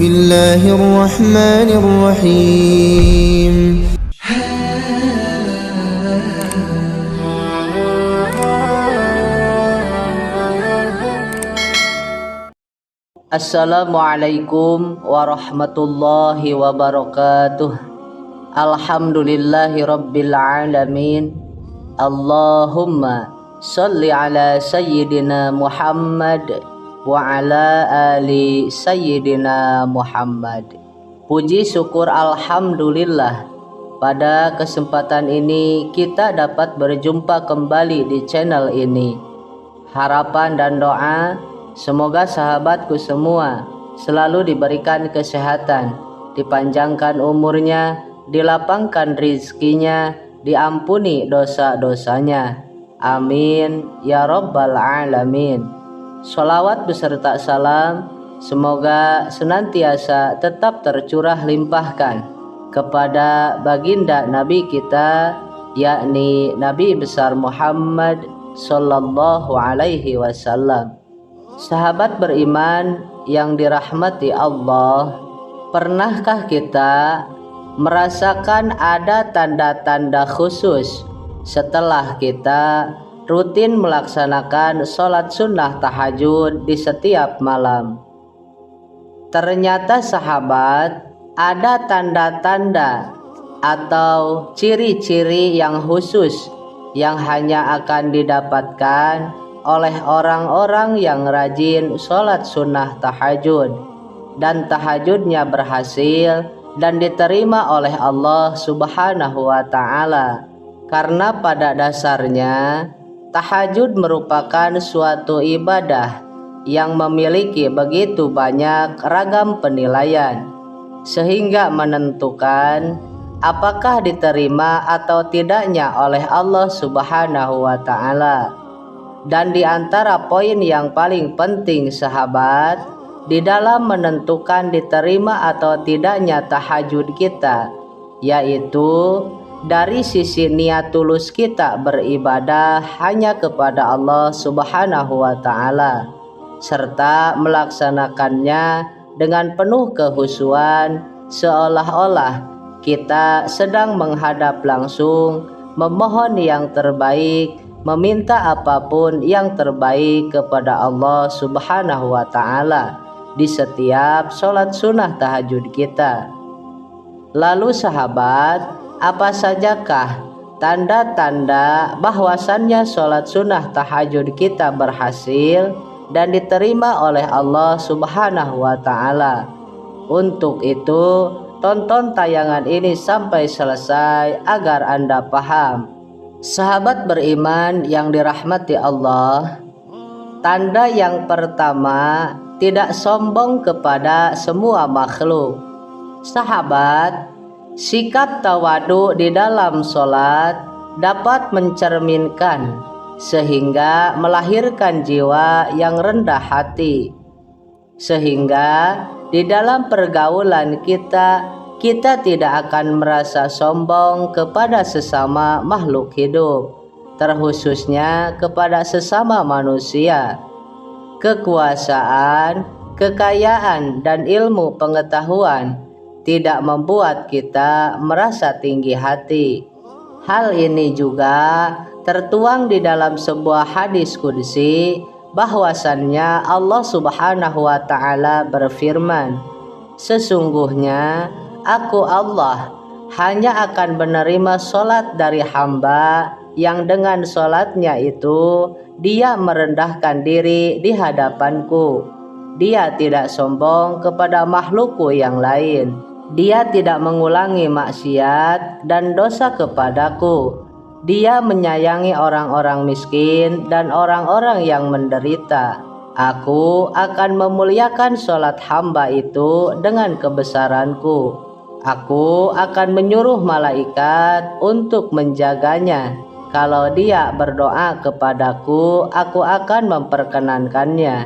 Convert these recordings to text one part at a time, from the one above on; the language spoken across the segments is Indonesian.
الله الرحمن الرحيم. Assalamualaikum warahmatullahi wabarakatuh. Alhamdulillahi rabbil alamin. Allahumma salli ala sayyidina Muhammad wa ala ali sayyidina Muhammad. Puji syukur alhamdulillah, pada kesempatan ini kita dapat berjumpa kembali di channel ini. Harapan dan doa semoga sahabatku semua selalu diberikan kesehatan, dipanjangkan umurnya, dilapangkan rizkinya, diampuni dosa-dosanya. Amin ya rabbal alamin. Sholawat beserta salam semoga senantiasa tetap tercurah limpahkan kepada baginda Nabi kita, yakni Nabi besar Muhammad sallallahu alaihi wasallam. Sahabat beriman yang dirahmati Allah, pernahkah kita merasakan ada tanda-tanda khusus setelah kita rutin melaksanakan sholat sunnah tahajud di setiap malam? Ternyata sahabat, ada tanda-tanda atau ciri-ciri yang khusus yang hanya akan didapatkan oleh orang-orang yang rajin sholat sunnah tahajud, dan tahajudnya berhasil dan diterima oleh Allah Subhanahu wa Ta'ala. Karena pada dasarnya tahajud merupakan suatu ibadah yang memiliki begitu banyak ragam penilaian, sehingga menentukan apakah diterima atau tidaknya oleh Allah Subhanahu wa Ta'ala. Dan di antara poin yang paling penting sahabat, di dalam menentukan diterima atau tidaknya tahajud kita, yaitu dari sisi niat tulus kita beribadah hanya kepada Allah Subhanahu wa Ta'ala, serta melaksanakannya dengan penuh kehusuan, seolah-olah kita sedang menghadap langsung, memohon yang terbaik, meminta apapun yang terbaik kepada Allah Subhanahu wa Ta'ala di setiap sholat sunnah tahajud kita. Lalu sahabat, apa sajakah tanda-tanda bahwasannya sholat sunnah tahajud kita berhasil dan diterima oleh Allah Subhanahu wa Ta'ala? Untuk itu, tonton tayangan ini sampai selesai agar Anda paham. Sahabat beriman yang dirahmati Allah, tanda yang pertama, tidak sombong kepada semua makhluk. Sahabat, sikap tawadu di dalam sholat dapat mencerminkan sehingga melahirkan jiwa yang rendah hati, sehingga di dalam pergaulan kita tidak akan merasa sombong kepada sesama makhluk hidup, terkhususnya kepada sesama manusia. Kekuasaan, kekayaan, dan ilmu pengetahuan tidak membuat kita merasa tinggi hati. Hal ini juga tertuang di dalam sebuah hadis qudsi, bahwasannya Allah Subhanahu wa Ta'ala berfirman, sesungguhnya Aku Allah hanya akan menerima sholat dari hamba yang dengan sholatnya itu dia merendahkan diri di hadapanku. Dia tidak sombong kepada makhlukku yang lain. Dia tidak mengulangi maksiat dan dosa kepadaku. Dia menyayangi orang-orang miskin dan orang-orang yang menderita. Aku akan memuliakan sholat hamba itu dengan kebesaranku. Aku akan menyuruh malaikat untuk menjaganya. Kalau dia berdoa kepadaku, aku akan memperkenankannya.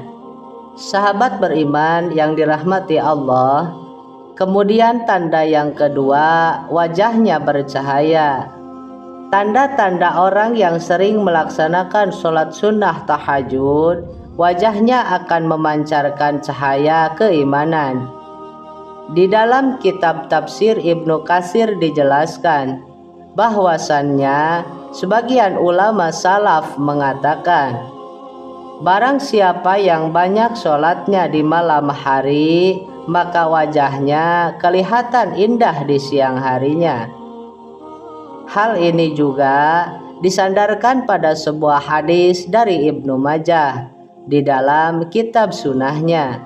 Sahabat beriman yang dirahmati Allah, kemudian tanda yang kedua, wajahnya bercahaya. Tanda-tanda orang yang sering melaksanakan sholat sunnah tahajud, wajahnya akan memancarkan cahaya keimanan. Di dalam kitab tafsir Ibnu Katsir dijelaskan bahwasannya sebagian ulama salaf mengatakan, barang siapa yang banyak sholatnya di malam hari, maka wajahnya kelihatan indah di siang harinya. Hal ini juga disandarkan pada sebuah hadis dari Ibnu Majah di dalam kitab sunahnya.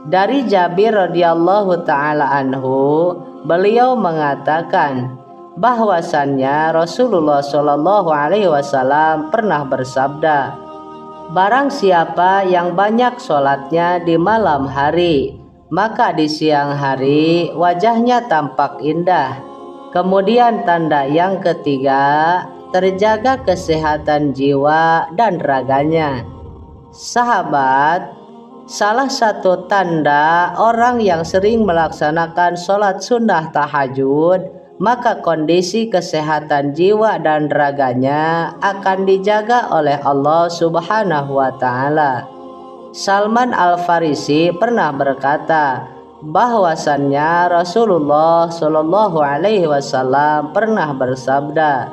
Dari Jabir radhiyallahu taala anhu, beliau mengatakan bahwasannya Rasulullah shallallahu alaihi wasallam pernah bersabda, barang siapa yang banyak sholatnya di malam hari, maka di siang hari wajahnya tampak indah. Kemudian tanda yang ketiga, terjaga kesehatan jiwa dan raganya. Sahabat, salah satu tanda orang yang sering melaksanakan sholat sunnah tahajud, maka kondisi kesehatan jiwa dan raganya akan dijaga oleh Allah Subhanahu wa Ta'ala. Salman Al-Farisi pernah berkata bahwasannya Rasulullah Shallallahu Alaihi Wasallam pernah bersabda,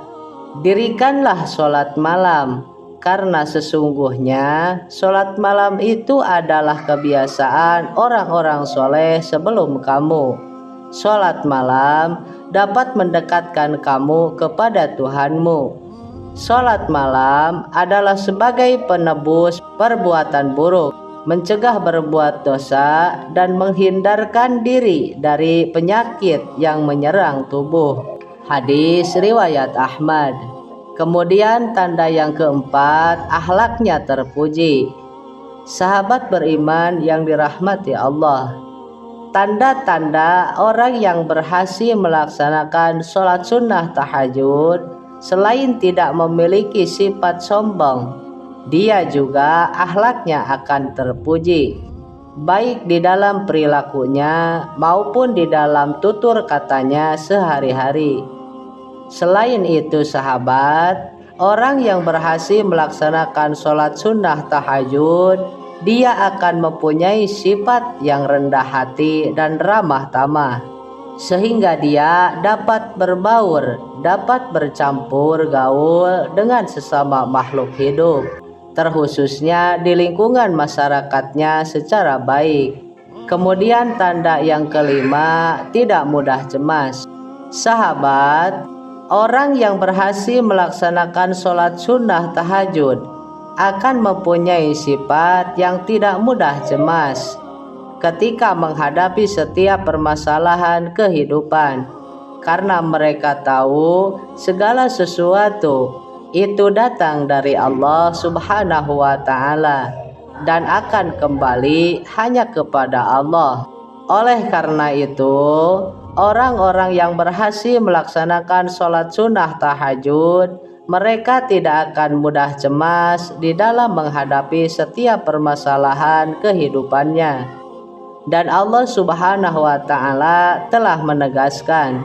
dirikanlah sholat malam, karena sesungguhnya sholat malam itu adalah kebiasaan orang-orang soleh sebelum kamu. Sholat malam dapat mendekatkan kamu kepada Tuhanmu. Sholat malam adalah sebagai penebus perbuatan buruk, mencegah berbuat dosa, dan menghindarkan diri dari penyakit yang menyerang tubuh. Hadis riwayat Ahmad. Kemudian tanda yang keempat, akhlaknya terpuji. Sahabat beriman yang dirahmati Allah, tanda-tanda orang yang berhasil melaksanakan sholat sunnah tahajud, selain tidak memiliki sifat sombong, dia juga akhlaknya akan terpuji, baik di dalam perilakunya maupun di dalam tutur katanya sehari-hari. Selain itu sahabat, orang yang berhasil melaksanakan sholat sunnah tahajud, dia akan mempunyai sifat yang rendah hati dan ramah tamah, sehingga dia dapat berbaur, dapat bercampur gaul dengan sesama makhluk hidup, terkhususnya di lingkungan masyarakatnya secara baik. Kemudian tanda yang kelima, tidak mudah cemas. Sahabat, orang yang berhasil melaksanakan sholat sunnah tahajud akan mempunyai sifat yang tidak mudah cemas ketika menghadapi setiap permasalahan kehidupan, karena mereka tahu segala sesuatu itu datang dari Allah Subhanahu wa Ta'ala dan akan kembali hanya kepada Allah. Oleh karena itu, orang-orang yang berhasil melaksanakan sholat sunnah tahajud, mereka tidak akan mudah cemas di dalam menghadapi setiap permasalahan kehidupannya. Dan Allah Subhanahu wa Ta'ala telah menegaskan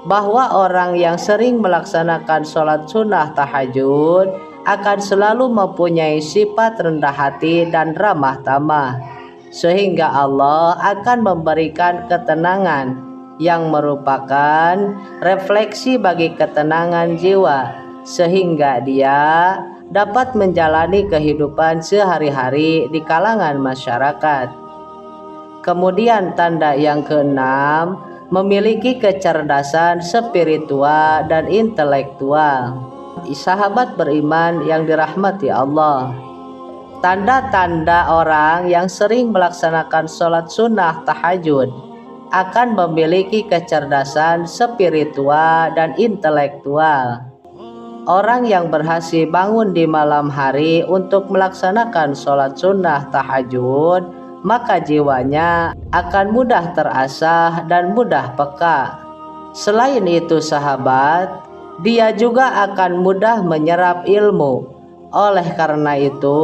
bahwa orang yang sering melaksanakan sholat sunnah tahajud akan selalu mempunyai sifat rendah hati dan ramah tamah, sehingga Allah akan memberikan ketenangan yang merupakan refleksi bagi ketenangan jiwa, sehingga dia dapat menjalani kehidupan sehari-hari di kalangan masyarakat. Kemudian tanda yang keenam, memiliki kecerdasan spiritual dan intelektual. Sahabat beriman yang dirahmati Allah, tanda-tanda orang yang sering melaksanakan sholat sunnah tahajud akan memiliki kecerdasan spiritual dan intelektual. Orang yang berhasil bangun di malam hari untuk melaksanakan sholat sunnah tahajud, maka jiwanya akan mudah terasah dan mudah peka. Selain itu sahabat, dia juga akan mudah menyerap ilmu. Oleh karena itu,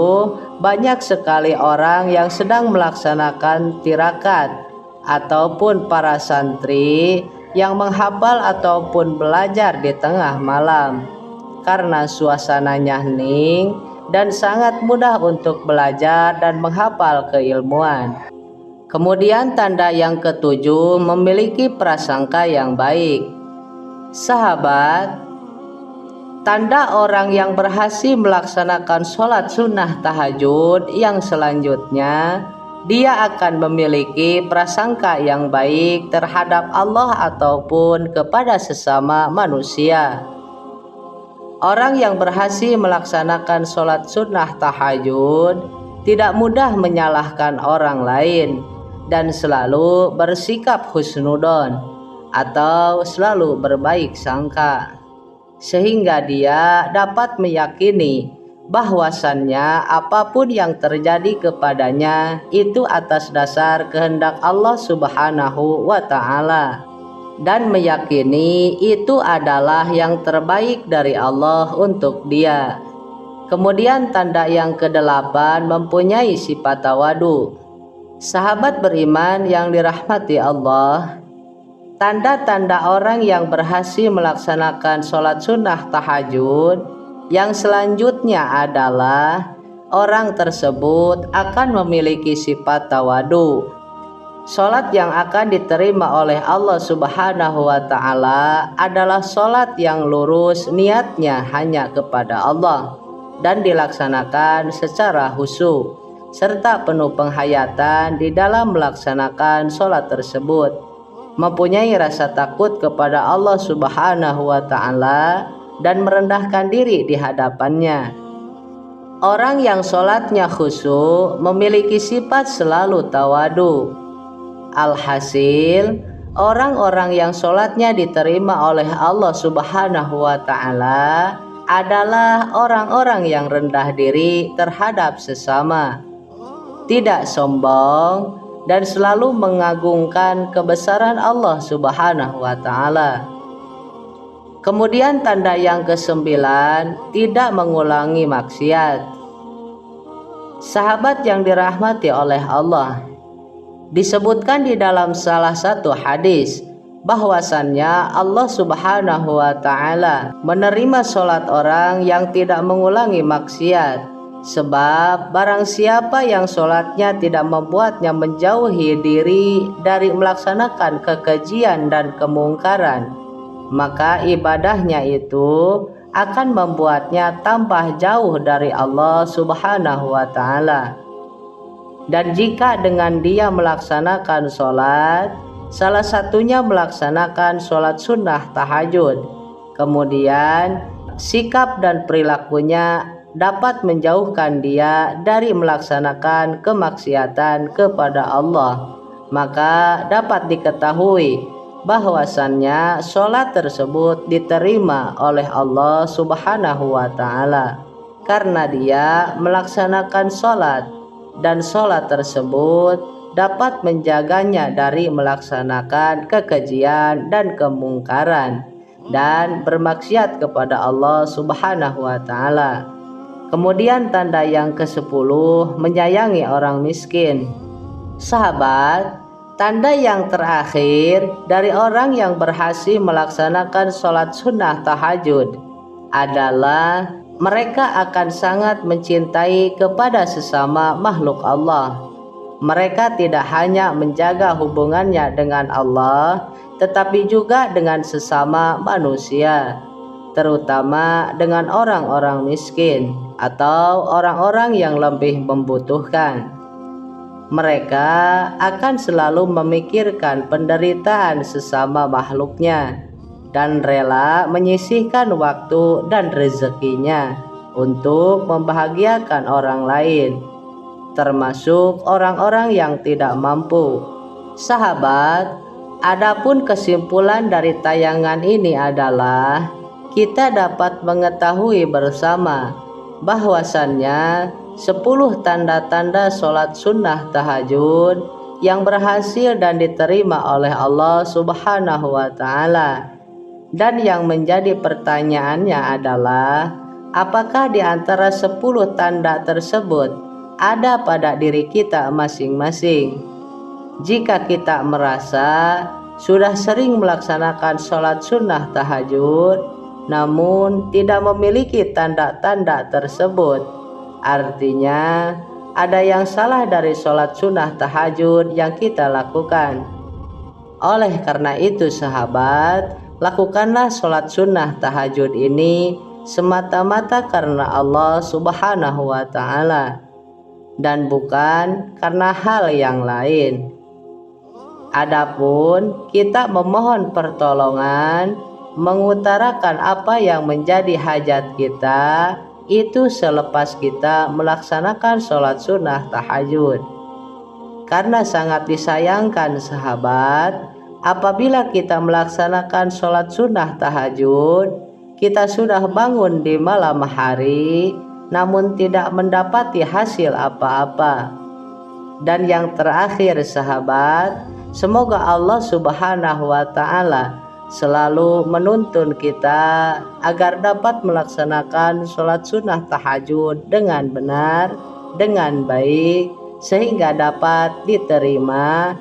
banyak sekali orang yang sedang melaksanakan tirakat ataupun para santri yang menghafal ataupun belajar di tengah malam, karena suasananya hening dan sangat mudah untuk belajar dan menghafal keilmuan. Kemudian tanda yang ketujuh, memiliki prasangka yang baik. Sahabat, tanda orang yang berhasil melaksanakan sholat sunnah tahajud yang selanjutnya, dia akan memiliki prasangka yang baik terhadap Allah ataupun kepada sesama manusia. Orang yang berhasil melaksanakan sholat sunnah tahajud tidak mudah menyalahkan orang lain dan selalu bersikap husnudon atau selalu berbaik sangka, sehingga dia dapat meyakini bahwasannya apapun yang terjadi kepadanya itu atas dasar kehendak Allah Subhanahu wa Ta'ala, dan meyakini itu adalah yang terbaik dari Allah untuk dia. Kemudian tanda yang kedelapan, mempunyai sifat tawadu. Sahabat beriman yang dirahmati Allah, tanda-tanda orang yang berhasil melaksanakan sholat sunnah tahajud yang selanjutnya adalah orang tersebut akan memiliki sifat tawadu. Sholat yang akan diterima oleh Allah Subhanahu wa Ta'ala adalah sholat yang lurus niatnya hanya kepada Allah dan dilaksanakan secara khusyuk serta penuh penghayatan di dalam melaksanakan sholat tersebut, mempunyai rasa takut kepada Allah Subhanahu wa Ta'ala dan merendahkan diri di hadapannya. Orang yang sholatnya khusyuk memiliki sifat selalu tawadu. Alhasil, orang-orang yang sholatnya diterima oleh Allah Subhanahu wa Ta'ala adalah orang-orang yang rendah diri terhadap sesama, tidak sombong, dan selalu mengagungkan kebesaran Allah Subhanahu wa Ta'ala. Kemudian tanda yang kesembilan, tidak mengulangi maksiat. Sahabat yang dirahmati oleh Allah, disebutkan di dalam salah satu hadis bahwasannya Allah Subhanahu wa Ta'ala menerima sholat orang yang tidak mengulangi maksiat. Sebab barang siapa yang sholatnya tidak membuatnya menjauhi diri dari melaksanakan kekejian dan kemungkaran, maka ibadahnya itu akan membuatnya tambah jauh dari Allah Subhanahu wa Ta'ala. Dan jika dengan dia melaksanakan sholat, salah satunya melaksanakan sholat sunnah tahajud, kemudian sikap dan perilakunya dapat menjauhkan dia dari melaksanakan kemaksiatan kepada Allah, maka dapat diketahui bahwasannya sholat tersebut diterima oleh Allah Subhanahu wa Ta'ala karena dia melaksanakan sholat, dan sholat tersebut dapat menjaganya dari melaksanakan kekejian dan kemungkaran dan bermaksiat kepada Allah Subhanahu wa Ta'ala. Kemudian tanda yang ke-10, menyayangi orang miskin. Sahabat, tanda yang terakhir dari orang yang berhasil melaksanakan sholat sunnah tahajud adalah mereka akan sangat mencintai kepada sesama makhluk Allah. Mereka tidak hanya menjaga hubungannya dengan Allah, tetapi juga dengan sesama manusia, terutama dengan orang-orang miskin atau orang-orang yang lebih membutuhkan. Mereka akan selalu memikirkan penderitaan sesama makhluknya dan rela menyisihkan waktu dan rezekinya untuk membahagiakan orang lain, termasuk orang-orang yang tidak mampu. Sahabat, adapun kesimpulan dari tayangan ini adalah kita dapat mengetahui bersama bahwasannya 10 tanda-tanda sholat sunnah tahajud yang berhasil dan diterima oleh Allah Subhanahu wa Ta'ala. Dan yang menjadi pertanyaannya adalah, apakah di antara 10 tanda tersebut ada pada diri kita masing-masing? Jika kita merasa sudah sering melaksanakan sholat sunnah tahajud namun tidak memiliki tanda-tanda tersebut, artinya ada yang salah dari sholat sunnah tahajud yang kita lakukan. Oleh karena itu sahabat, lakukanlah sholat sunnah tahajud ini semata-mata karena Allah Subhanahu wa Ta'ala dan bukan karena hal yang lain. Adapun kita memohon pertolongan, mengutarakan apa yang menjadi hajat kita, itu selepas kita melaksanakan sholat sunnah tahajud. Karena sangat disayangkan sahabat, apabila kita melaksanakan sholat sunnah tahajud, kita sudah bangun di malam hari, namun tidak mendapati hasil apa-apa. Dan yang terakhir sahabat, semoga Allah Subhanahu wa Ta'ala selalu menuntun kita agar dapat melaksanakan sholat sunnah tahajud dengan benar, dengan baik, sehingga dapat diterima,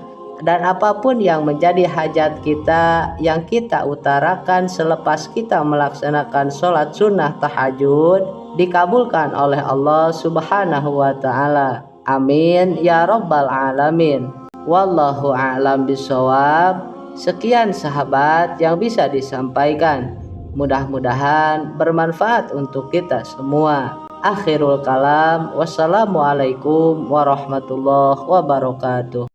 dan apapun yang menjadi hajat kita yang kita utarakan selepas kita melaksanakan sholat sunnah tahajud dikabulkan oleh Allah Subhanahu wa Ta'ala. Amin ya rabbal alamin. Wallahu a'lam bishawab. Sekian sahabat yang bisa disampaikan, mudah-mudahan bermanfaat untuk kita semua. Akhirul kalam, wassalamualaikum warahmatullahi wabarakatuh.